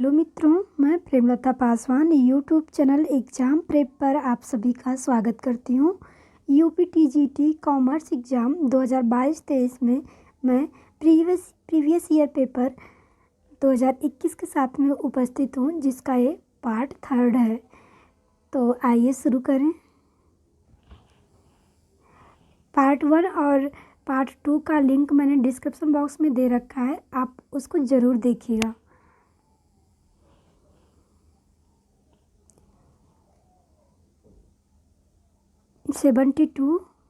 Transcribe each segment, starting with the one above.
Hello मित्रों, मैं Premlata Paswan YouTube channel exam prep पर आप सभी का स्वागत करती हूँ। यूपीटीजीटी कॉमर्स एग्ज़ाम 2022-23 में मैं प्रीवियस ईयर पेपर 2021 के साथ में उपस्थित हूँ, जिसका ये पार्ट 3 है। तो आइए शुरू करें। पार्ट 1 और पार्ट 2 का लिंक मैंने डिस्क्रिप्शन बॉक्स में दे रखा है, आप उसको ज़रूर देखिएगा।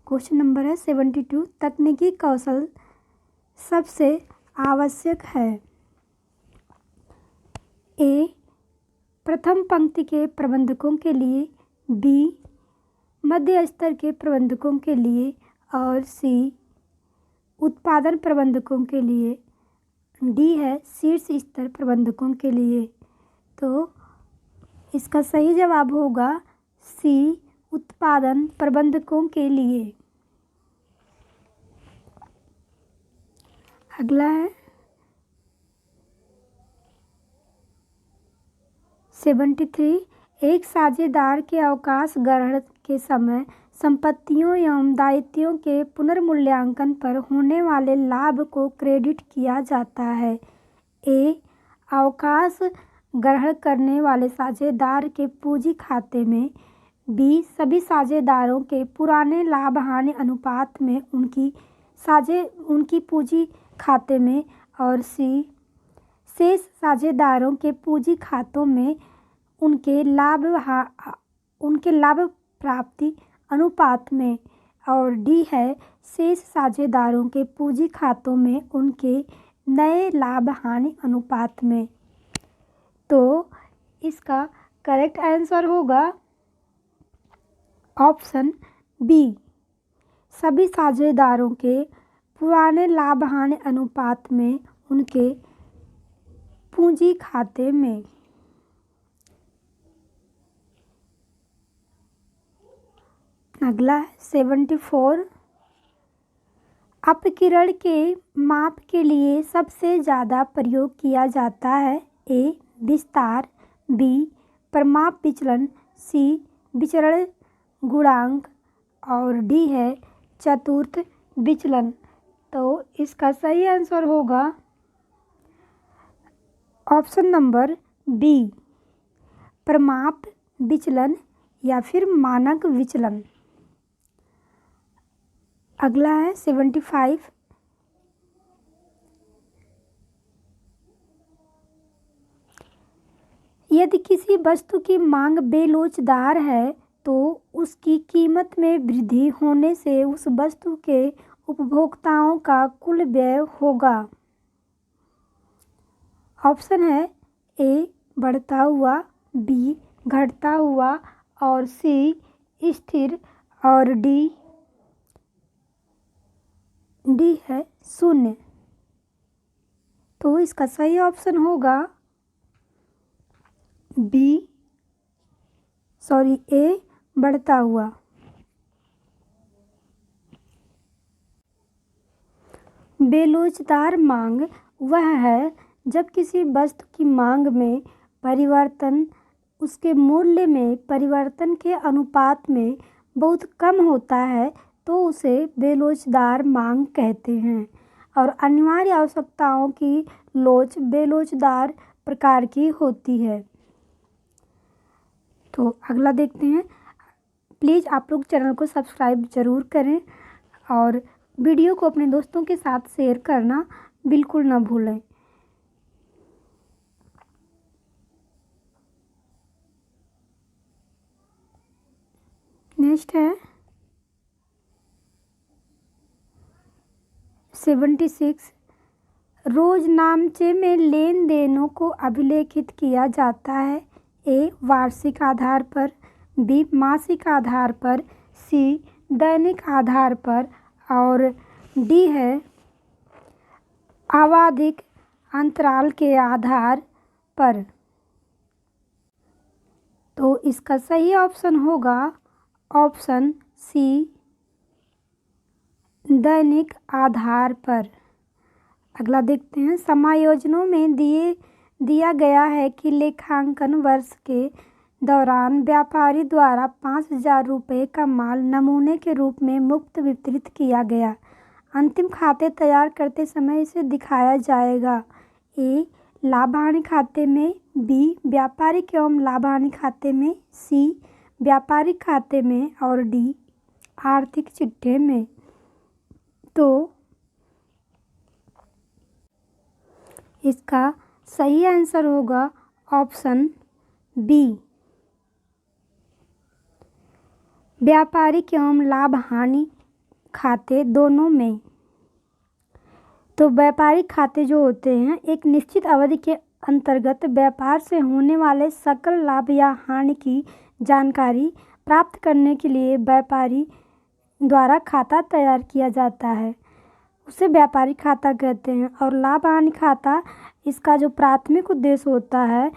क्वेश्चन नंबर है 72। तकनीकी कौशल सबसे आवश्यक है। ए, प्रथम पंक्ति के प्रबंधकों के लिए, बी, मध्य स्तर के प्रबंधकों के लिए और सी, उत्पादन प्रबंधकों के लिए। डी है शीर्ष स्तर प्रबंधकों के लिए। तो इसका सही जवाब होगा सी, उत्पादन प्रबंधकों के लिए। अगला है 73। एक साझेदार के अवकाश ग्रहण के समय संपत्तियों एवं दायित्वों के पुनर्मूल्यांकन पर होने वाले लाभ को क्रेडिट किया जाता है। ए, अवकाश ग्रहण करने वाले साझेदार के पूंजी खाते में। बी, सभी साझेदारों के पुराने लाभ हानि अनुपात में उनकी पूंजी खाते में। और सी, शेष साझेदारों के पूंजी खातों में उनके लाभ प्राप्ति अनुपात में। और डी है शेष साझेदारों के पूंजी खातों में उनके नए लाभ हानि अनुपात में। तो इसका करेक्ट आंसर होगा ऑप्शन बी, सभी साझेदारों के पुराने लाभ हानि अनुपात में उनके पूंजी खाते में। अगला है 74। अपकिरण के माप के लिए सबसे ज़्यादा प्रयोग किया जाता है। ए, विस्तार, बी, परिमाप विचलन, सी, विचरण गुणांक और डी है चतुर्थ विचलन। तो इसका सही आंसर होगा ऑप्शन नंबर बी, परिमाप विचलन या फिर मानक विचलन। अगला है 75। यदि किसी वस्तु की मांग बेलोचदार है तो उसकी कीमत में वृद्धि होने से उस वस्तु के उपभोक्ताओं का कुल व्यय होगा। ऑप्शन है ए, बढ़ता हुआ, बी, घटता हुआ और सी, स्थिर और डी है शून्य। तो इसका सही ऑप्शन होगा ए, बढ़ता हुआ। बेलोचदार मांग वह है जब किसी वस्तु की मांग में परिवर्तन उसके मूल्य में परिवर्तन के अनुपात में बहुत कम होता है, तो उसे बेलोचदार मांग कहते हैं। और अनिवार्य आवश्यकताओं की लोच बेलोचदार प्रकार की होती है। तो अगला देखते हैं। प्लीज़ आप लोग चैनल को सब्सक्राइब ज़रूर करें और वीडियो को अपने दोस्तों के साथ शेयर करना बिल्कुल ना भूलें। नेक्स्ट है 76। रोजनामचे में लेन देनों को अभिलेखित किया जाता है। ए, वार्षिक आधार पर, बी, मासिक आधार पर, सी, दैनिक आधार पर और डी है आवधिक अंतराल के आधार पर। तो इसका सही ऑप्शन होगा ऑप्शन सी, दैनिक आधार पर। अगला देखते हैं। समायोजनों में दिए दिया गया है कि लेखांकन वर्ष के दौरान व्यापारी द्वारा 5,000 रुपये का माल नमूने के रूप में मुफ्त वितरित किया गया। अंतिम खाते तैयार करते समय इसे दिखाया जाएगा। ए. लाभ हानि खाते में, बी. व्यापारिक एवं लाभ हानि खाते में, सी. व्यापारिक खाते में और डी. आर्थिक चिट्ठे में। तो इसका सही आंसर होगा ऑप्शन बी, व्यापारिक एवं लाभ हानि खाते दोनों में। तो व्यापारिक खाते जो होते हैं एक निश्चित अवधि के अंतर्गत व्यापार से होने वाले सकल लाभ या हानि की जानकारी प्राप्त करने के लिए व्यापारी द्वारा खाता तैयार किया जाता है, उसे व्यापारिक खाता कहते हैं। और लाभ हानि खाता, इसका जो प्राथमिक उद्देश्य होता है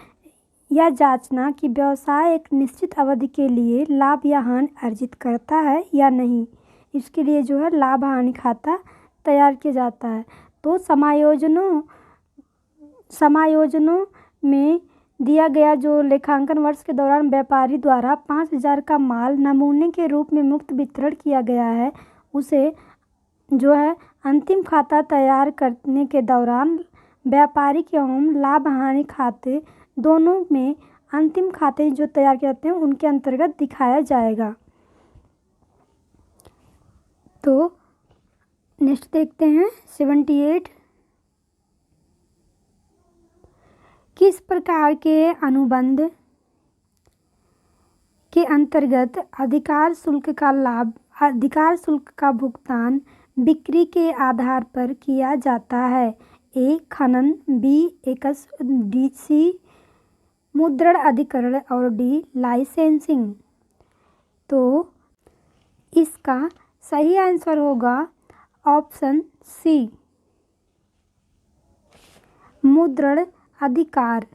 यह जांचना कि व्यवसाय एक निश्चित अवधि के लिए लाभ या हानि अर्जित करता है या नहीं, इसके लिए जो है लाभ हानि खाता तैयार किया जाता है। तो समायोजनों में दिया गया जो लेखांकन वर्ष के दौरान व्यापारी द्वारा 5,000 का माल नमूने के रूप में मुफ्त वितरण किया गया है, उसे जो है अंतिम खाता तैयार करने के दौरान व्यापारिक एवं लाभ हानि खाते दोनों में अंतिम खाते जो तैयार किए जाते हैं उनके अंतर्गत दिखाया जाएगा। तो नेक्स्ट देखते हैं 78। किस प्रकार के अनुबंध के अंतर्गत अधिकार शुल्क का भुगतान बिक्री के आधार पर किया जाता है? ए. खनन, बी. एकस, डी. सी. मुद्रण अधिकरण और डी. लाइसेंसिंग। तो इसका सही आंसर होगा ऑप्शन सी, मुद्रण अधिकार।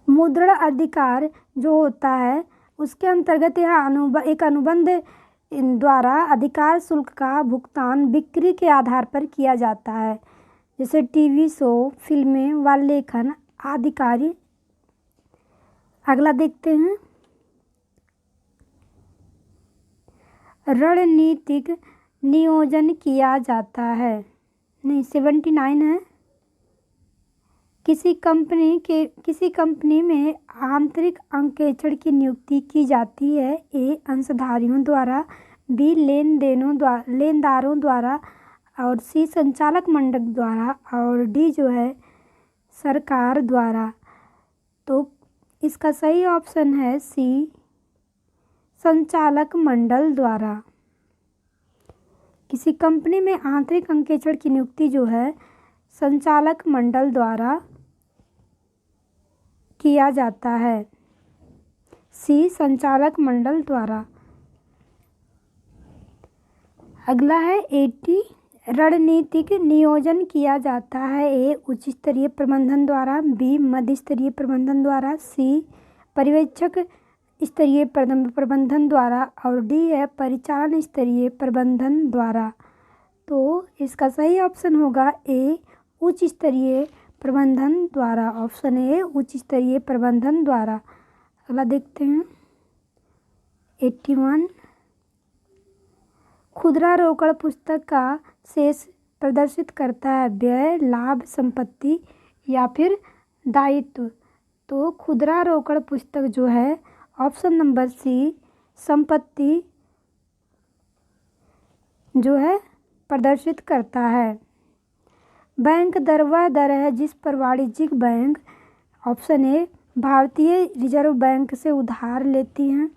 मुद्रण अधिकार जो होता है उसके अंतर्गत यह एक अनुबंध द्वारा अधिकार शुल्क का भुगतान बिक्री के आधार पर किया जाता है, जैसे टीवी शो, फिल्में व लेखन आदि कार्य। अगला देखते हैं रणनीतिक नियोजन किया जाता है। नहीं, 79 है। किसी कंपनी में आंतरिक अंकेक्षण की नियुक्ति की जाती है। ए. अंशधारियों द्वारा, बी. लेनदारों द्वारा और सी. संचालक मंडल द्वारा और डी जो है सरकार द्वारा। तो इसका सही ऑप्शन है सी, संचालक मंडल द्वारा। किसी कंपनी में आंतरिक अंकेक्षण की नियुक्ति जो है संचालक मंडल द्वारा किया जाता है। सी, संचालक मंडल द्वारा। अगला है 80। रणनीतिक नियोजन किया जाता है। ए. उच्च स्तरीय प्रबंधन द्वारा, बी. मध्य स्तरीय प्रबंधन द्वारा, सी. पर्यवेक्षक स्तरीय प्रबंधन द्वारा और डी है परिचालन स्तरीय प्रबंधन द्वारा। तो इसका सही ऑप्शन होगा ए, उच्च स्तरीय प्रबंधन द्वारा। ऑप्शन ए, उच्च स्तरीय प्रबंधन द्वारा। अगला देखते हैं 81। खुदरा रोकड़ पुस्तक का शेष प्रदर्शित करता है, व्यय, लाभ, संपत्ति या फिर दायित्व। तो खुदरा रोकड़ पुस्तक जो है ऑप्शन नंबर सी, संपत्ति जो है प्रदर्शित करता है। बैंक दर वह दर है जिस पर वाणिज्यिक बैंक, ऑप्शन ए, भारतीय रिजर्व बैंक से उधार लेती हैं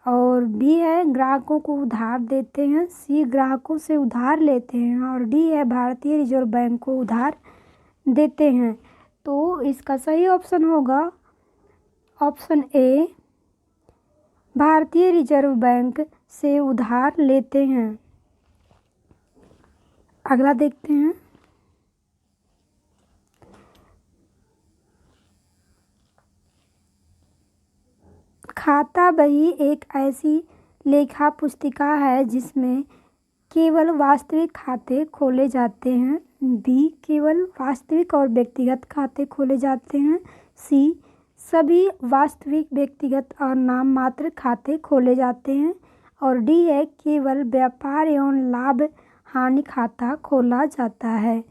और बी है ग्राहकों को उधार देते हैं, सी ग्राहकों से उधार लेते हैं और डी है भारतीय रिजर्व बैंक को उधार देते हैं। तो इसका सही ऑप्शन होगा ऑप्शन ए, भारतीय रिजर्व बैंक से उधार लेते हैं। अगला देखते हैं खाता बही एक ऐसी लेखा पुस्तिका है जिसमें केवल वास्तविक खाते खोले जाते हैं। बी, केवल वास्तविक और व्यक्तिगत खाते खोले जाते हैं। सी, सभी वास्तविक, व्यक्तिगत और नाम मात्र खाते खोले जाते हैं। और डी है, केवल व्यापार एवं लाभ हानि खाता खोला जाता है।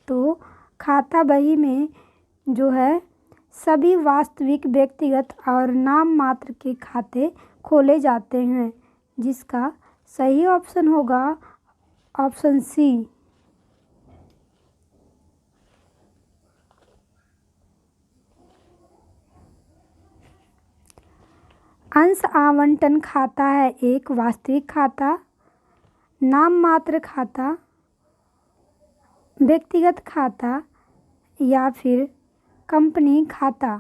तो खाता बही में जो है सभी वास्तविक, व्यक्तिगत और नाम मात्र के खाते खोले जाते हैं, जिसका सही ऑप्शन होगा ऑप्शन सी। अंश आवंटन खाता है एक वास्तविक खाता, नाम मात्र खाता, व्यक्तिगत खाता या फिर कंपनी खाता।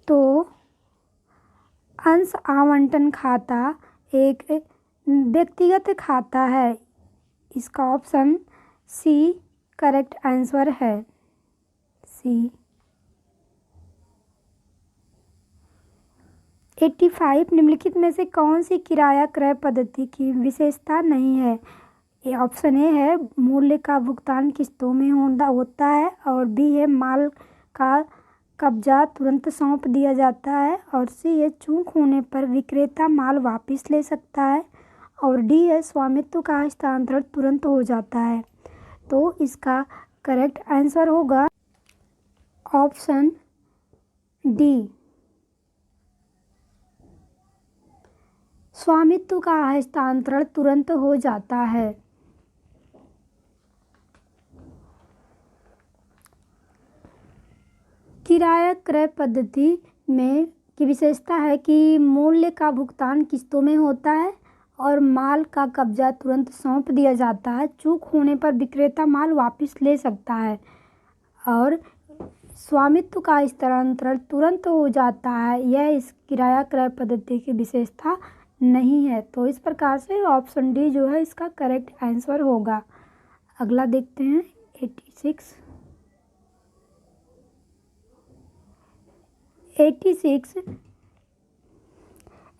तो अंश आवंटन खाता एक व्यक्तिगत खाता है। इसका ऑप्शन सी करेक्ट आंसर है। सी। 85 निम्नलिखित में से कौन सी किराया क्रय पद्धति की विशेषता नहीं है? ये ऑप्शन ए है, मूल्य का भुगतान किस्तों में होता है। और बी है, माल का कब्जा तुरंत सौंप दिया जाता है। और सी है, चूक होने पर विक्रेता माल वापस ले सकता है। और डी है, स्वामित्व का हस्तांतरण तुरंत हो जाता है। तो इसका करेक्ट आंसर होगा ऑप्शन डी, स्वामित्व का हस्तांतरण तुरंत हो जाता है। किराया क्रय पद्धति में की विशेषता है कि मूल्य का भुगतान किस्तों में होता है और माल का कब्जा तुरंत सौंप दिया जाता है। चूक होने पर विक्रेता माल वापस ले सकता है और स्वामित्व का हस्तांतरण तुरंत हो जाता है। यह इस किराया क्रय पद्धति की विशेषता नहीं है। तो इस प्रकार से ऑप्शन डी जो है इसका करेक्ट आंसर होगा। अगला देखते हैं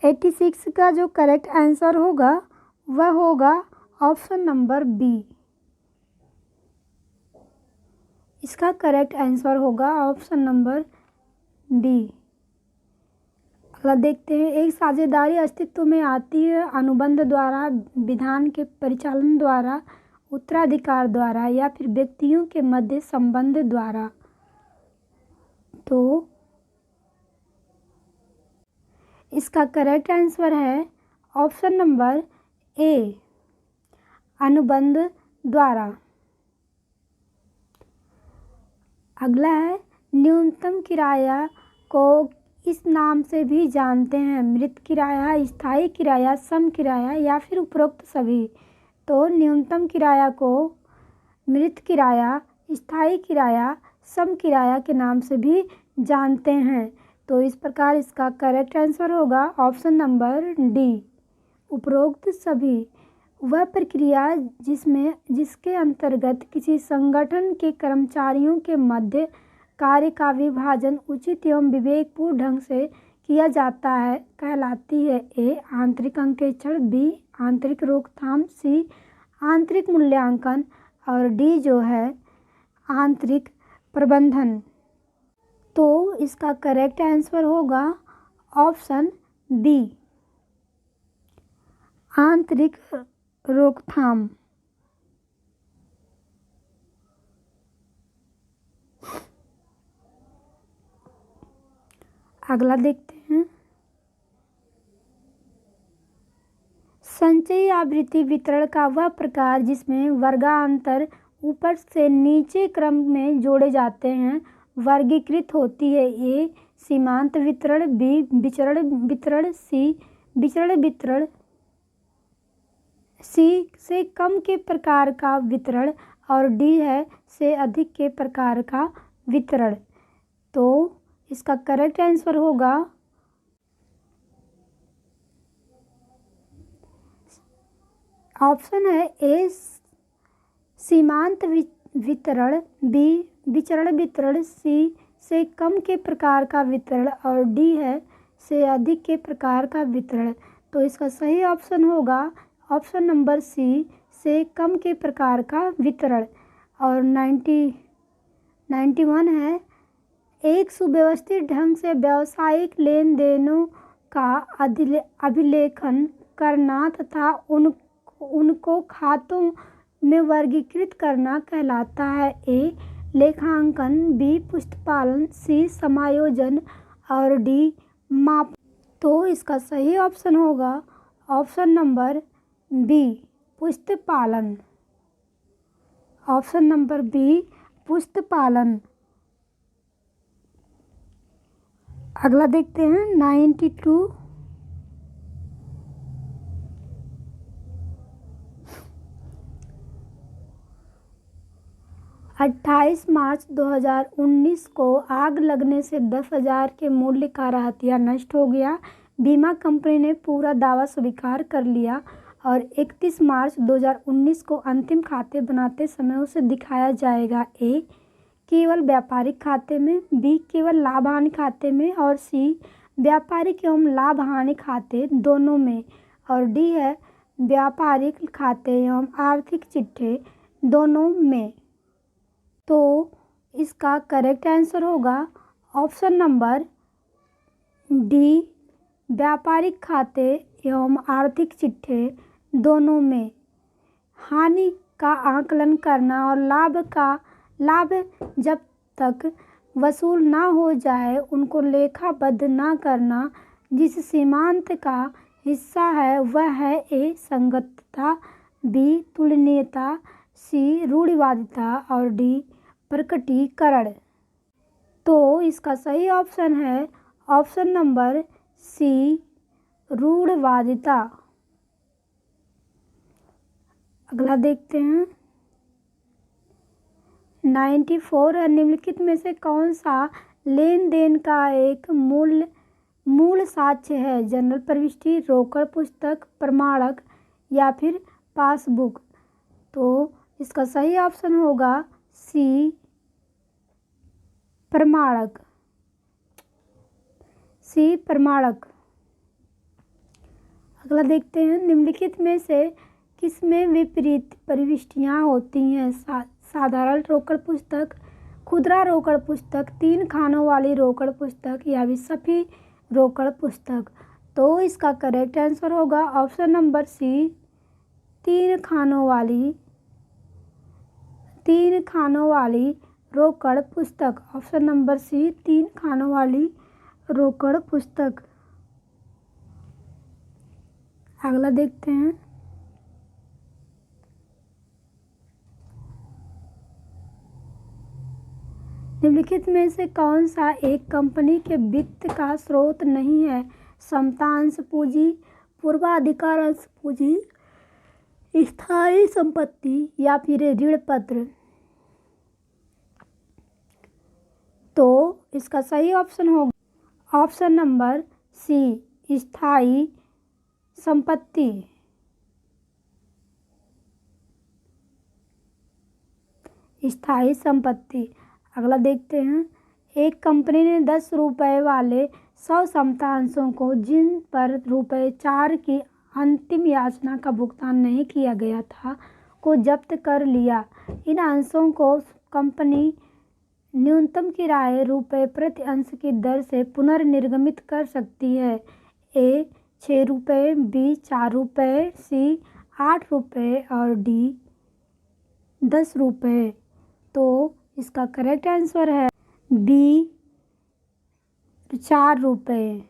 86 का जो करेक्ट आंसर होगा वह होगा ऑप्शन नंबर बी। इसका करेक्ट आंसर होगा ऑप्शन नंबर बी। अगला देखते हैं, एक साझेदारी अस्तित्व में आती है अनुबंध द्वारा, विधान के परिचालन द्वारा, उत्तराधिकार द्वारा या फिर व्यक्तियों के मध्य संबंध द्वारा। तो इसका करेक्ट आंसर है ऑप्शन नंबर ए, अनुबंध द्वारा। अगला है, न्यूनतम किराया को इस नाम से भी जानते हैं, मृत किराया, स्थायी किराया, सम किराया या फिर उपरोक्त सभी। तो न्यूनतम किराया को मृत किराया, स्थायी किराया, सम किराया के नाम से भी जानते हैं। तो इस प्रकार इसका करेक्ट आंसर होगा ऑप्शन नंबर डी, उपरोक्त सभी। वह प्रक्रिया जिसके अंतर्गत किसी संगठन के कर्मचारियों के मध्य कार्य का विभाजन उचित एवं विवेकपूर्ण ढंग से किया जाता है कहलाती है। ए, आंतरिक अंकेक्षण, बी, आंतरिक रोकथाम, सी, आंतरिक मूल्यांकन और डी जो है आंतरिक प्रबंधन। तो इसका करेक्ट आंसर होगा ऑप्शन बी, आंतरिक रोकथाम। अगला देखते हैं, संचयी आवृत्ति वितरण का वह प्रकार जिसमें वर्गांतर ऊपर से नीचे क्रम में जोड़े जाते हैं वर्गीकृत होती है। ए, सीमांत वितरण, बी, विचरण वितरण, सी, विचरण वितरण, सी से कम के प्रकार का वितरण और डी है से अधिक के प्रकार का वितरण। तो इसका करेक्ट आंसर होगा ऑप्शन है ए, सीमांत वितरण, बी, विचरण वितरण, सी से कम के प्रकार का वितरण और डी है से अधिक के प्रकार का वितरण। तो इसका सही ऑप्शन होगा ऑप्शन नंबर सी से कम के प्रकार का वितरण। और 91 है, एक सुव्यवस्थित ढंग से व्यावसायिक लेन देनों का अभिलेखन करना तथा उनको खातों में वर्गीकृत करना कहलाता है। ए लेखांकन, बी पुस्तपालन, सी समायोजन और डी माप। तो इसका सही ऑप्शन होगा ऑप्शन नंबर बी पुस्तपालन। ऑप्शन नंबर बी पुस्तपालन। अगला देखते हैं 92। 28 मार्च 2019 को आग लगने से 10,000 के मूल्य का हथियार नष्ट हो गया। बीमा कंपनी ने पूरा दावा स्वीकार कर लिया और 31 मार्च 2019 को अंतिम खाते बनाते समय उसे दिखाया जाएगा। ए केवल व्यापारिक खाते में, बी केवल लाभ हानि खाते में और सी व्यापारिक एवं लाभ हानि खाते दोनों में और डी है व्यापारिक खाते एवं आर्थिक चिट्ठे दोनों में। तो इसका करेक्ट आंसर होगा ऑप्शन नंबर डी व्यापारिक खाते एवं आर्थिक चिट्ठे दोनों में। हानि का आकलन करना और लाभ जब तक वसूल ना हो जाए उनको लेखाबद्ध ना करना, जिस सीमांत का हिस्सा है वह है ए संगतता, बी तुलनीयता, सी रूढ़िवादिता और डी प्रकटीकरण। तो इसका सही ऑप्शन है ऑप्शन नंबर सी रूढ़िवादिता। अगला देखते हैं 94 है, निम्नलिखित में से कौन सा लेन देन का एक मूल साक्ष्य है? जनरल प्रविष्टि, रोकड़ पुस्तक, प्रमाणक या फिर पासबुक। तो इसका सही ऑप्शन होगा सी प्रमाणक। सी प्रमाणक। अगला देखते हैं निम्नलिखित में से किसमें विपरीत प्रविष्टियां होती हैं? साधारण रोकड़ पुस्तक, खुदरा रोकड़ पुस्तक, 3 खानों वाली रोकड़ पुस्तक या विसफी रोकड़ पुस्तक। तो इसका करेक्ट आंसर होगा ऑप्शन नंबर सी 3 खानों वाली रोकड़ पुस्तक। ऑप्शन नंबर सी 3 खानों वाली रोकड़ पुस्तक। अगला देखते हैं निम्नलिखित में से कौन सा एक कंपनी के वित्त का स्रोत नहीं है? समतांश पूंजी, पूर्वाधिकार अंश पूंजी, स्थायी संपत्ति या फिर ऋण पत्र। तो इसका सही ऑप्शन होगा ऑप्शन नंबर सी स्थायी संपत्ति। स्थायी संपत्ति। अगला देखते हैं एक कंपनी ने 10 रुपये वाले 100 समतांशों को, जिन पर ₹4 की अंतिम याचना का भुगतान नहीं किया गया था, को जब्त कर लिया। इन अंशों को कंपनी न्यूनतम किराए रुपये प्रति अंश की दर से पुनर्निर्गमित कर सकती है। ए 6 रुपये, बी 4 रुपये, सी 8 रुपये और डी 10 रुपये। तो इसका करेक्ट आंसर है बी 4 रुपये।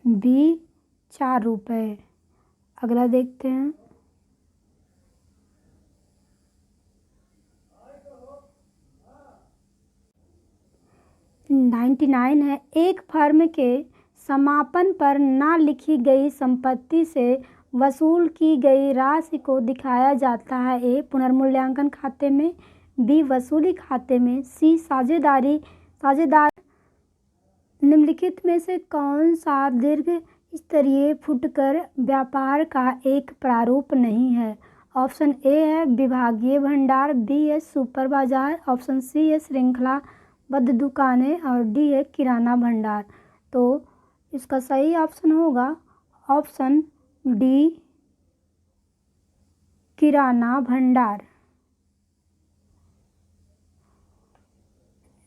बी 4 रुपये। अगला देखते हैं 99 है, एक फर्म के समापन पर ना लिखी गई संपत्ति से वसूल की गई राशि को दिखाया जाता है। ए पुनर्मूल्यांकन खाते में, बी वसूली खाते में, सी साझेदार। निम्नलिखित में से कौन सा दीर्घ स्तरीय फुटकर व्यापार का एक प्रारूप नहीं है? ऑप्शन ए है विभागीय भंडार, बी है सुपर बाजार, ऑप्शन सी है श्रृंखलाबद्ध दुकानें और डी है किराना भंडार। तो इसका सही ऑप्शन होगा ऑप्शन डी किराना भंडार।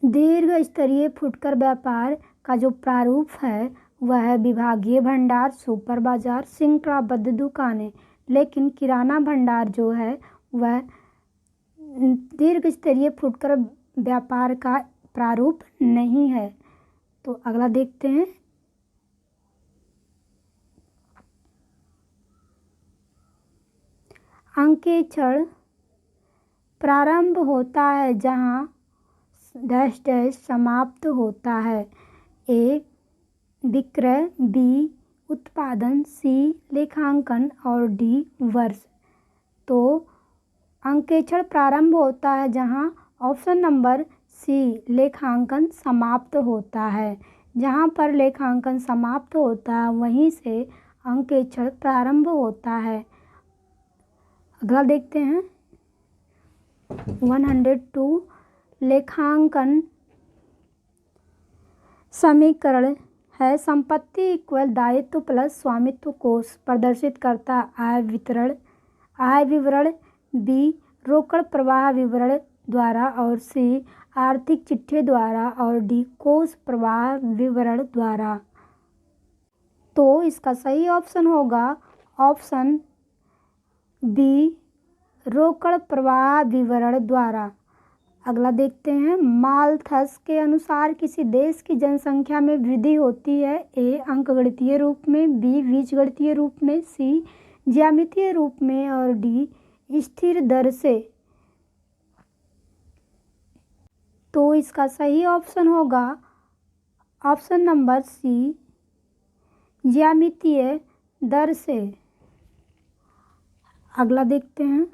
दीर्घ स्तरीय फुटकर व्यापार का जो प्रारूप है वह है विभागीय भंडार, सुपर बाजार, श्रृंखलाबद्ध दुकानें। लेकिन किराना भंडार जो है वह दीर्घ स्तरीय फुटकर व्यापार का प्रारूप नहीं है। तो अगला देखते हैं। अंकेक्षण प्रारंभ होता है जहां डैश डैश समाप्त होता है। ए विक्रय, बी उत्पादन, सी लेखांकन और डी वर्ष। तो अंकेक्षण प्रारंभ होता है जहां ऑप्शन नंबर सी लेखांकन समाप्त होता है। जहां पर लेखांकन समाप्त होता है वहीं से अंकेक्षण प्रारंभ होता है। अगला देखते हैं 102 लेखांकन समीकरण है संपत्ति इक्वल दायित्व प्लस स्वामित्व कोष प्रदर्शित करता आय विवरण, बी रोकड़ प्रवाह विवरण द्वारा और सी आर्थिक चिट्ठे द्वारा और डी कोष प्रवाह विवरण द्वारा। तो इसका सही ऑप्शन होगा ऑप्शन बी रोकड़ प्रवाह विवरण द्वारा। अगला देखते हैं माल्थस के अनुसार किसी देश की जनसंख्या में वृद्धि होती है। ए अंकगणितीय रूप में, बी बीजगणितीय रूप में, सी ज्यामितीय रूप में और डी स्थिर दर से। तो इसका सही ऑप्शन होगा ऑप्शन नंबर सी ज्यामितीय दर से। अगला देखते हैं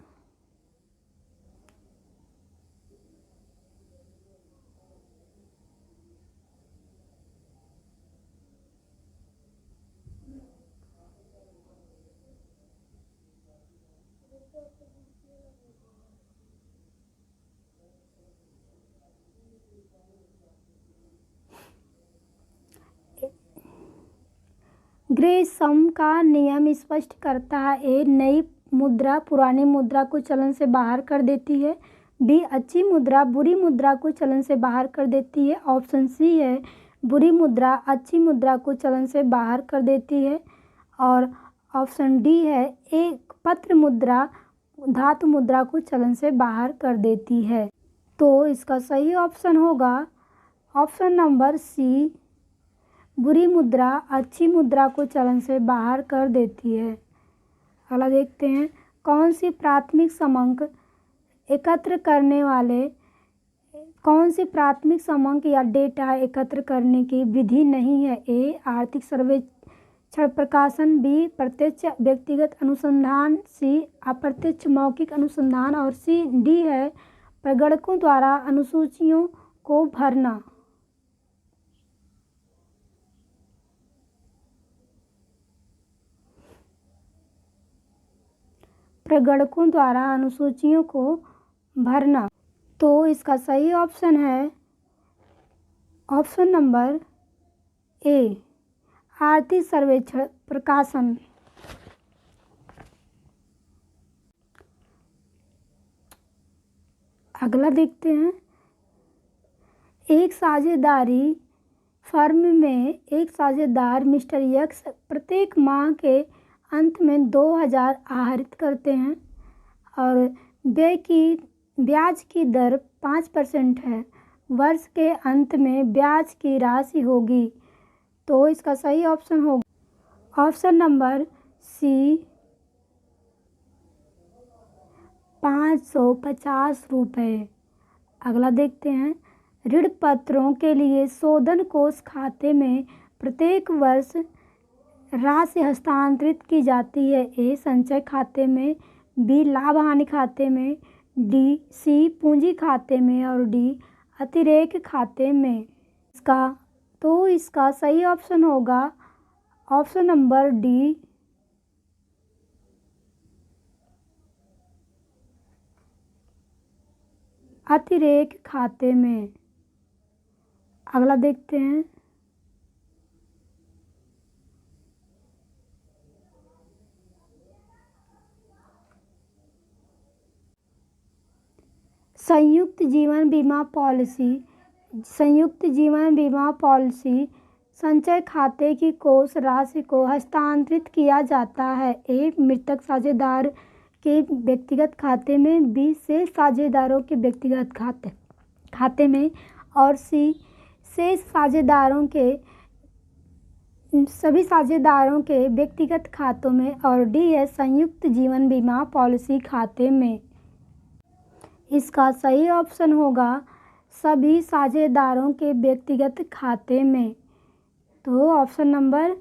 ग्रेसम का नियम स्पष्ट करता है। ए नई मुद्रा पुरानी मुद्रा को चलन से बाहर कर देती है, बी अच्छी मुद्रा बुरी मुद्रा को चलन से बाहर कर देती है, ऑप्शन सी है बुरी मुद्रा अच्छी मुद्रा को चलन से बाहर कर देती है और ऑप्शन डी है एक पत्र मुद्रा धातु मुद्रा को चलन से बाहर कर देती है। तो इसका सही ऑप्शन होगा ऑप्शन नंबर सी बुरी मुद्रा अच्छी मुद्रा को चलन से बाहर कर देती है। अगला देखते हैं कौन सी प्राथमिक समंक या डेटा एकत्र करने की विधि नहीं है। ए आर्थिक सर्वेक्षण प्रकाशन, बी प्रत्यक्ष व्यक्तिगत अनुसंधान, सी अप्रत्यक्ष मौखिक अनुसंधान और सी डी है प्रगणकों द्वारा अनुसूचियों को भरना। प्रगणकों द्वारा अनुसूचियों को भरना। तो इसका सही ऑप्शन है ऑप्शन नंबर ए आर्थिक सर्वेक्षण प्रकाशन। अगला देखते हैं एक साझेदारी फर्म में एक साझेदार मिस्टर यक्स प्रत्येक माह के अंत में 2000 आहरित करते हैं और ब्याज की दर 5% है। वर्ष के अंत में ब्याज की राशि होगी। तो इसका सही ऑप्शन होगा ऑप्शन नंबर सी 550 रुपये। अगला देखते हैं ऋण पत्रों के लिए शोधन कोष खाते में प्रत्येक वर्ष राशि हस्तांतरित की जाती है। ए संचय खाते में, बी लाभ हानि खाते में, सी पूंजी खाते में और डी अतिरेक खाते में। इसका सही ऑप्शन होगा ऑप्शन नंबर डी अतिरेक खाते में। अगला देखते हैं संयुक्त जीवन बीमा पॉलिसी। संयुक्त जीवन बीमा पॉलिसी संचय खाते की कोष राशि को हस्तांतरित किया जाता है। ए, मृतक साझेदार के व्यक्तिगत खाते में, बी, शेष साझेदारों के व्यक्तिगत खाते में, और सी, शेष साझेदारों के सभी साझेदारों के व्यक्तिगत खातों में, और डी है संयुक्त जीवन बीमा पॉलिसी खाते में। इसका सही ऑप्शन होगा सभी साझेदारों के व्यक्तिगत खाते में। तो ऑप्शन नंबर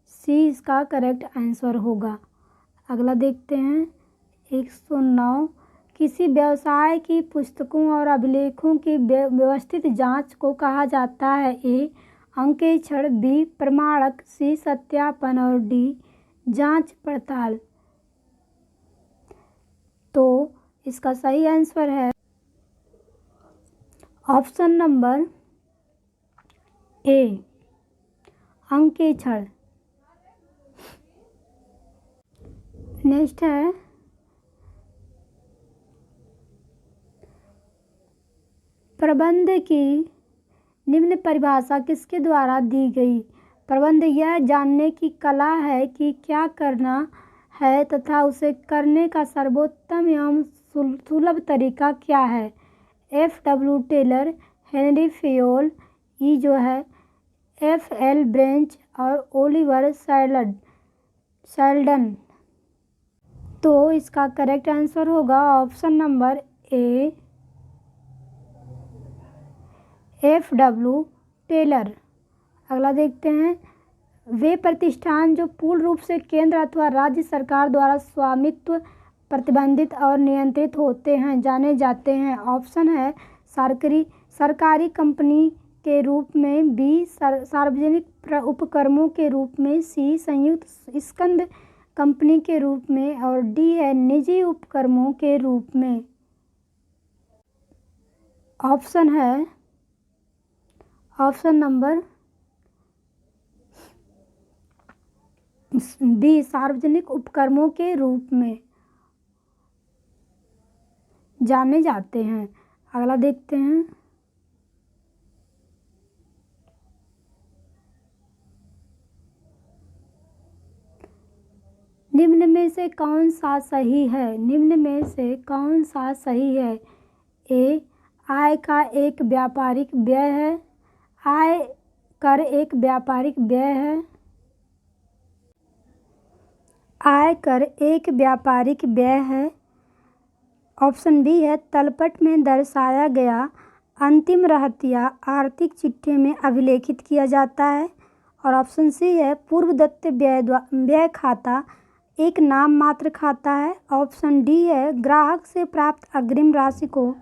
सी इसका करेक्ट आंसर होगा। अगला देखते हैं 109। किसी व्यवसाय की पुस्तकों और अभिलेखों की व्यवस्थित जांच को कहा जाता है। ए, अंकेक्षण, बी, प्रमाणक, सी, सत्यापन, और डी, जांच पड़ताल। तो इसका सही आंसर है ऑप्शन नंबर ए, अंकेक्षण। नेक्स्ट है प्रबंध की निम्न परिभाषा किसके द्वारा दी गई। प्रबंध यह जानने की कला है कि क्या करना है तथा उसे करने का सर्वोत्तम एवं सुलभ तरीका क्या है। F.W. टेलर, हेनरी फेयोल, ई जो है F.L. ब्रेंच और ओलिवर शेल्डन। तो इसका करेक्ट आंसर होगा option number A, F.W. Taylor. अगला देखते हैं वे प्रतिष्ठान जो पूर्ण रूप से केंद्र अथवा राज्य सरकार द्वारा स्वामित्व, प्रतिबंधित और नियंत्रित होते हैं जाने जाते हैं। ऑप्शन है सरकारी कंपनी के रूप में, बी, सार्वजनिक उपक्रमों के रूप में, सी, संयुक्त स्कंध कंपनी के रूप में, और डी है निजी उपक्रमों के रूप में। ऑप्शन है ऑप्शन नंबर बी, सार्वजनिक उपक्रमों के रूप में जाने जाते हैं। अगला देखते हैं निम्न में से कौन सा सही है। निम्न में से कौन सा सही है। ए, आय का एक व्यापारिक व्यय है। आय कर एक व्यापारिक व्यय है। आय कर एक व्यापारिक व्यय है। ऑप्शन बी है तलपट में दर्शाया गया अंतिम रहतिया आर्थिक चिट्ठे में अभिलेखित किया जाता है। और ऑप्शन सी है पूर्वदत्त व्यय खाता एक नाम मात्र खाता है। ऑप्शन डी है ग्राहक से प्राप्त अग्रिम राशि को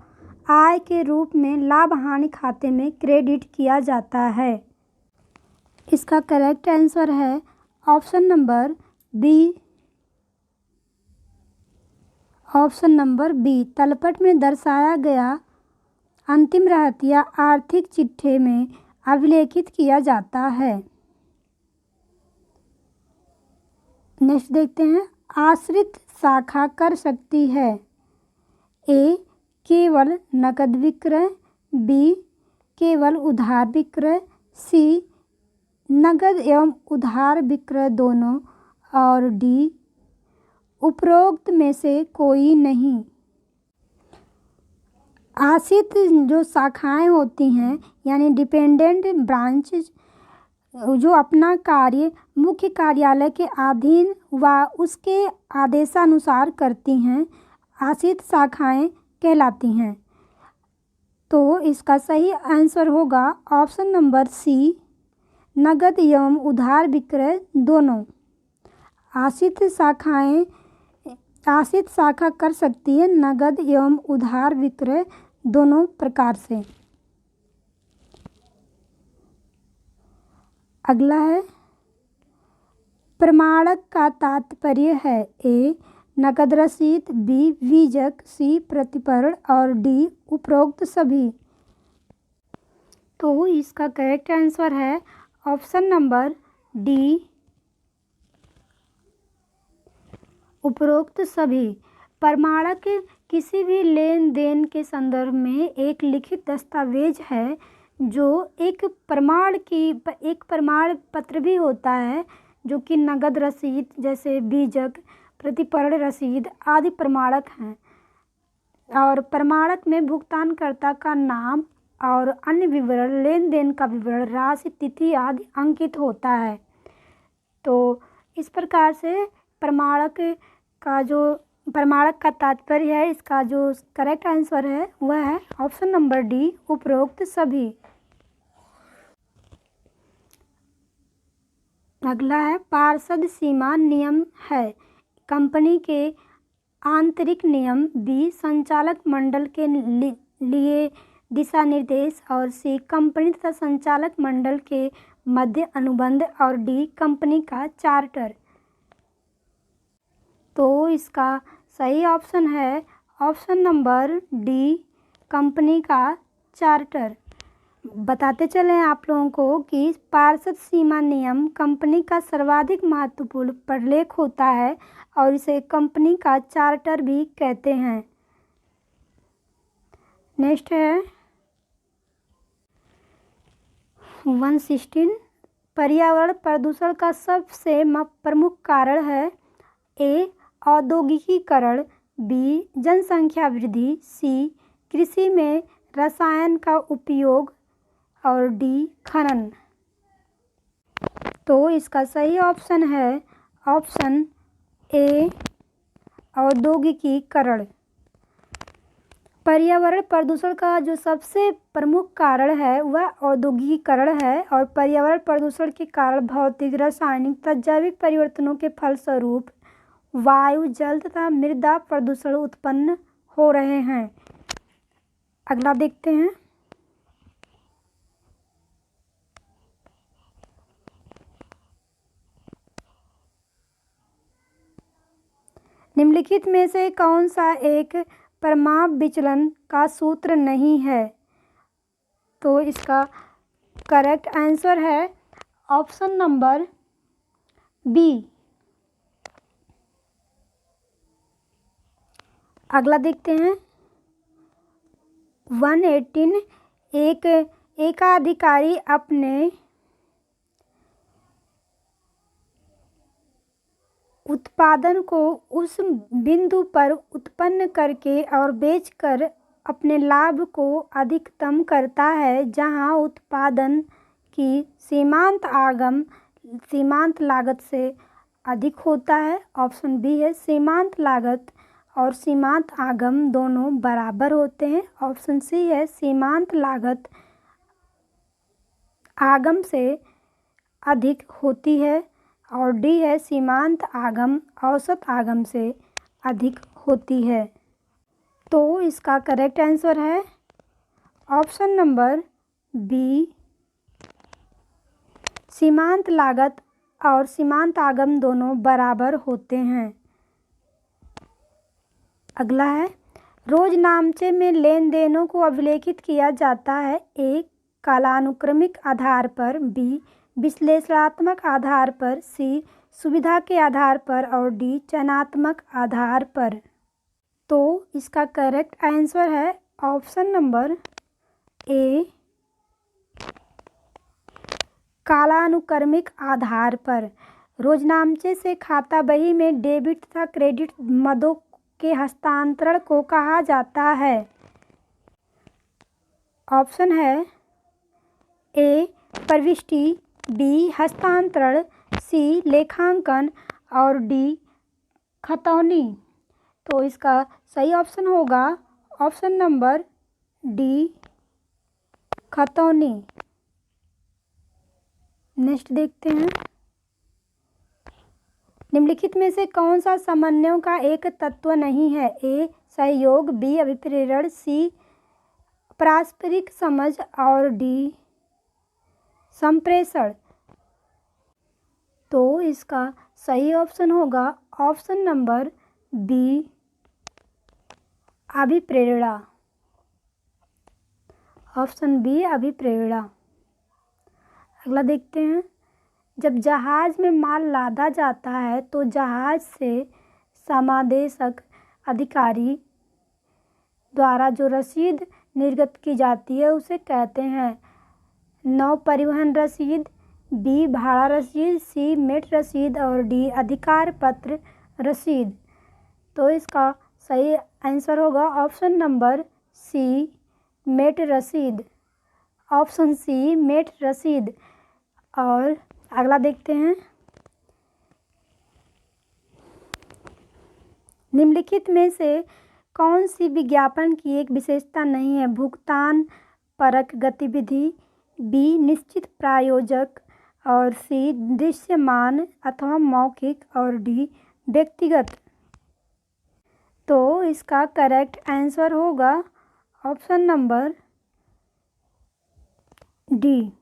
आय के रूप में लाभ हानि खाते में क्रेडिट किया जाता है। इसका करेक्ट आंसर है option number B, option number B, तलपट में दर्शाया गया अंतिम रहतिया आर्थिक चिट्ठे में अभिलेखित किया जाता है। नेक्स्ट देखते हैं आश्रित शाखा कर सकती है। ए, केवल नकद विक्रय, बी, केवल उधार विक्रय, सी, नकद एवं उधार विक्रय दोनों, और डी, उपरोक्त में से कोई नहीं। आश्रित जो शाखाएं होती हैं यानी डिपेंडेंट ब्रांचेज जो अपना कार्य मुख्य कार्यालय के अधीन व उसके आदेशानुसार करती हैं, आश्रित शाखाएं कहलाती हैं। तो इसका सही आंसर होगा ऑप्शन नंबर सी, नगद एवं उधार विक्रय दोनों। आश्रित शाखा कर सकती है नगद एवं उधार विक्रय दोनों प्रकार से। अगला है प्रमाणक का तात्पर्य है। ए, नकद रसीद, बी, बीजक, सी, प्रतिपूर्ण, और डी, उपरोक्त सभी। तो इसका करेक्ट आंसर है ऑप्शन नंबर डी, उपरोक्त सभी। प्रमाणक किसी भी लेन देन के संदर्भ में एक लिखित दस्तावेज है जो एक प्रमाण पत्र भी होता है, जो कि नकद रसीद जैसे बीजक, प्रतिपूर्ण रसीद आदि प्रमाणक हैं। और प्रमाणक में भुगतानकर्ता का नाम और अन्य विवरण, लेन देन का विवरण, राशि, तिथि आदि अंकित होता है। तो इस प्रकार से प्रमाणक का तात्पर्य है, इसका जो करेक्ट आंसर है वह है ऑप्शन नंबर डी, उपरोक्त सभी। अगला है पार्षद सीमा नियम है कंपनी के आंतरिक नियम, बी संचालक मंडल के लिए दिशा निर्देश, और सी कंपनी तथा संचालक मंडल के मध्य अनुबंध, और डी कंपनी का चार्टर। तो इसका सही ऑप्शन है ऑप्शन नंबर डी, कंपनी का चार्टर। बताते चलें आप लोगों को कि पार्षद सीमा नियम कंपनी का सर्वाधिक महत्वपूर्ण प्रलेख होता है और इसे कंपनी का चार्टर भी कहते हैं। नेक्स्ट है 116, पर्यावरण प्रदूषण का सबसे प्रमुख कारण है ए औद्योगिकीकरण, बी जनसंख्या वृद्धि, सी कृषि में रसायन का उपयोग, और डी खनन। तो इसका सही ऑप्शन है ऑप्शन ए, औद्योगिकीकरण। पर्यावरण प्रदूषण का जो सबसे प्रमुख कारण है वह औद्योगिकीकरण है, और पर्यावरण प्रदूषण के कारण भौतिक, रासायनिक तथा जैविक परिवर्तनों के फलस्वरूप वायु, जल तथा मृदा प्रदूषण उत्पन्न हो रहे हैं। अगला देखते हैं। निम्नलिखित में से कौन सा एक परमाप विचलन का सूत्र नहीं है? तो इसका करेक्ट आंसर है ऑप्शन नंबर बी। अगला देखते हैं 118, एक एकाधिकारी अपने उत्पादन को उस बिंदु पर उत्पन्न करके और बेचकर अपने लाभ को अधिकतम करता है जहां उत्पादन की सीमांत लागत से अधिक होता है। ऑप्शन बी है सीमांत लागत और सीमांत आगम दोनों बराबर होते हैं। ऑप्शन सी है सीमांत लागत आगम से अधिक होती है, और डी है सीमांत आगम औसत आगम से अधिक होती है। तो इसका करेक्ट आंसर है ऑप्शन नंबर बी, सीमांत लागत और सीमांत आगम दोनों बराबर होते हैं। अगला है रोजनामचे में लेन देनों को अभिलेखित किया जाता है, ए कालानुक्रमिक आधार पर, बी विश्लेषणात्मक आधार पर, सी सुविधा के आधार पर, और डी चयनात्मक आधार पर। तो इसका करेक्ट आंसर है ऑप्शन नंबर ए, कालानुक्रमिक आधार पर। रोजनामचे से खाता बही में डेबिट तथा क्रेडिट मदों के हस्तांतरण को कहा जाता है। ऑप्शन है ए प्रविष्टि, बी हस्तांतरण, सी लेखांकन, और डी खतौनी। तो इसका सही ऑप्शन होगा ऑप्शन नंबर डी, खतौनी। नेक्स्ट देखते हैं निम्नलिखित में से कौन सा समन्वयों का एक तत्व नहीं है? ए सहयोग, बी अभिप्रेरण, सी पारस्परिक समझ, और डी संप्रेषण। तो इसका सही ऑप्शन होगा ऑप्शन नंबर बी, अभिप्रेरणा। ऑप्शन बी अभिप्रेरणा। अगला देखते हैं जब जहाज में माल लादा जाता है तो जहाज से समादेशक अधिकारी द्वारा जो रसीद निर्गत की जाती है उसे कहते हैं। नौ परिवहन रसीद, बी भाड़ा रसीद, सी मेट रसीद और डी अधिकार पत्र रसीद। तो इसका सही आंसर होगा ऑप्शन नंबर सी मेट रसीद। ऑप्शन सी मेट रसीद। और अगला देखते हैं। निम्नलिखित में से कौन सी विज्ञापन की एक विशेषता नहीं है? भुगतान परक गतिविधि, बी निश्चित प्रायोजक और सी दृश्यमान अथवा मौखिक और डी व्यक्तिगत। तो इसका करेक्ट आंसर होगा ऑप्शन नंबर डी।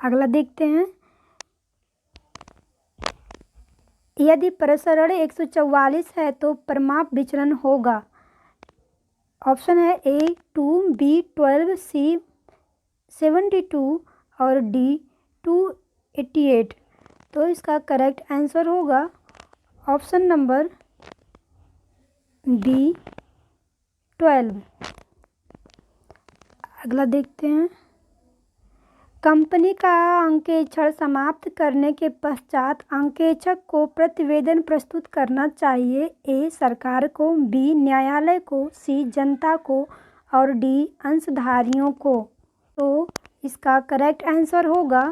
अगला देखते हैं। यदि प्रसरण 144 है तो परिमाप विचलन होगा। ऑप्शन है ए 2, बी 12, सी 72 और डी 288। तो इसका करेक्ट आंसर होगा ऑप्शन नंबर बी 12। अगला देखते हैं। कंपनी का अंकेक्षण समाप्त करने के पश्चात अंकेक्षक को प्रतिवेदन प्रस्तुत करना चाहिए। ए सरकार को, बी न्यायालय को, सी जनता को और डी अंशधारियों को। तो इसका करेक्ट आंसर होगा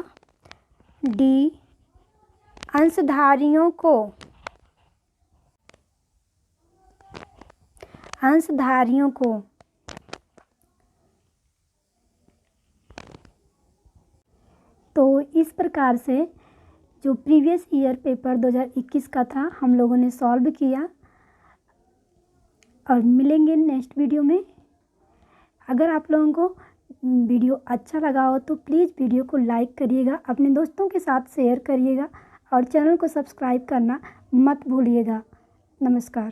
डी अंशधारियों को। अंशधारियों को। तो इस प्रकार से जो प्रीवियस ईयर पेपर 2021 का था हम लोगों ने सॉल्व किया और मिलेंगे नेक्स्ट वीडियो में। अगर आप लोगों को वीडियो अच्छा लगा हो तो प्लीज़ वीडियो को लाइक करिएगा, अपने दोस्तों के साथ शेयर करिएगा और चैनल को सब्सक्राइब करना मत भूलिएगा। नमस्कार।